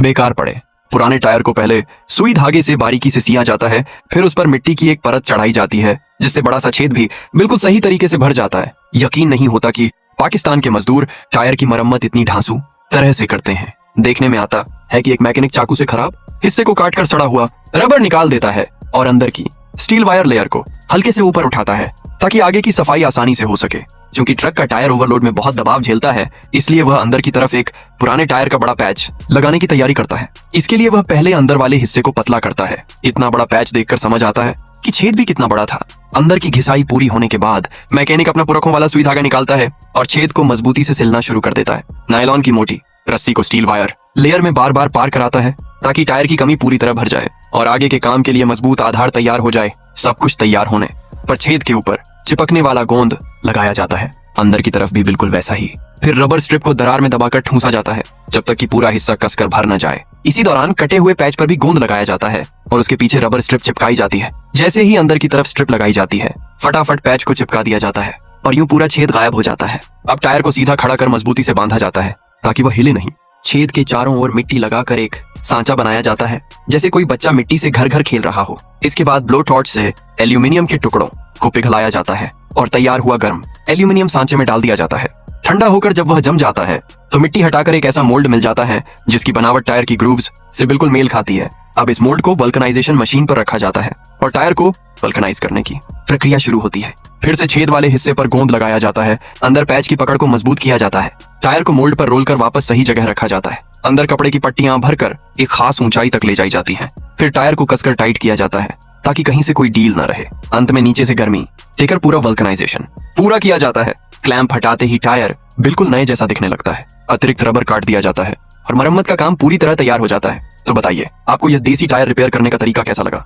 बेकार पड़े। पुराने टायर को पहले सुई धागे से बारीकी से सिया जाता है, फिर उस पर मिट्टी की एक परत चढ़ाई जाती है जिससे बड़ा सा छेद भी बिल्कुल सही तरीके से भर जाता है। यकीन नहीं होता कि पाकिस्तान के मजदूर टायर की मरम्मत इतनी ढांसू तरह से करते हैं। देखने में आता है कि एक मैकेनिक चाकू से खराब हिस्से को काटकर सड़ा हुआ रबर निकाल देता है और अंदर की स्टील वायर लेयर को हल्के से ऊपर उठाता है ताकि आगे की सफाई आसानी से हो सके। क्योंकि ट्रक का टायर ओवरलोड में बहुत दबाव झेलता है, इसलिए वह अंदर की तरफ एक पुराने टायर का बड़ा पैच लगाने की तैयारी करता है। इसके लिए वह पहले अंदर वाले हिस्से को पतला करता है। इतना बड़ा पैच देखकर समझ आता है कि छेद भी कितना बड़ा था। अंदर की घिसाई पूरी होने के बाद मैकेनिक अपना पुरखों वाला सुई धागा निकालता है और छेद को मजबूती से सिलना शुरू कर देता है। नायलॉन की मोटी रस्सी को स्टील वायर लेयर में बार बार पार कराता है ताकि टायर की कमी पूरी तरह भर जाए और आगे के काम के लिए मजबूत आधार तैयार हो जाए। सब कुछ तैयार होने पर छेद के ऊपर चिपकने वाला गोंद लगाया जाता है। अंदर की तरफ भी बिल्कुल वैसा ही। फिर रबर स्ट्रिप को दरार में दबाकर ठूंसा जाता है जब तक कि पूरा हिस्सा कसकर भर न जाए। इसी दौरान कटे हुए पैच पर भी गोंद लगाया जाता है और उसके पीछे रबर स्ट्रिप चिपकाई जाती है। जैसे ही अंदर की तरफ स्ट्रिप लगाई जाती है, फटाफट पैच को चिपका दिया जाता है और यूं पूरा छेद गायब हो जाता है। अब टायर को सीधा खड़ा कर मजबूती से बांधा जाता है ताकि वह हिले नहीं। छेद के चारों ओर मिट्टी लगाकर एक सांचा बनाया जाता है जैसे कोई बच्चा मिट्टी से घर घर खेल रहा हो। इसके बाद ब्लो टॉर्च से एल्यूमिनियम के टुकड़ों को पिघलाया जाता है और तैयार हुआ गर्म एल्यूमिनियम सांचे में डाल दिया जाता है। ठंडा होकर जब वह जम जाता है तो मिट्टी हटाकर एक ऐसा मोल्ड मिल जाता है जिसकी बनावट टायर की ग्रूव्स से बिल्कुल मेल खाती है। अब इस मोल्ड को वल्कनाइजेशन मशीन पर रखा जाता है और टायर को वल्कनाइज करने की प्रक्रिया शुरू होती है। फिर से छेद वाले हिस्से पर गोंद लगाया जाता है। अंदर पैच की पकड़ को मजबूत किया जाता है। टायर को मोल्ड पर रोल कर वापस सही जगह रखा जाता है। अंदर कपड़े की पट्टियां भरकर एक खास ऊंचाई तक ले जाई जाती हैं। फिर टायर को कसकर टाइट किया जाता है ताकि कहीं से कोई डील न रहे। अंत में नीचे से गर्मी देकर पूरा वल्कनाइजेशन पूरा किया जाता है। क्लैंप हटाते ही टायर बिल्कुल नए जैसा दिखने लगता है। अतिरिक्त रबर काट दिया जाता है और मरम्मत का काम पूरी तरह तैयार हो जाता है। तो बताइए, आपको यह देसी टायर रिपेयर करने का तरीका कैसा लगा?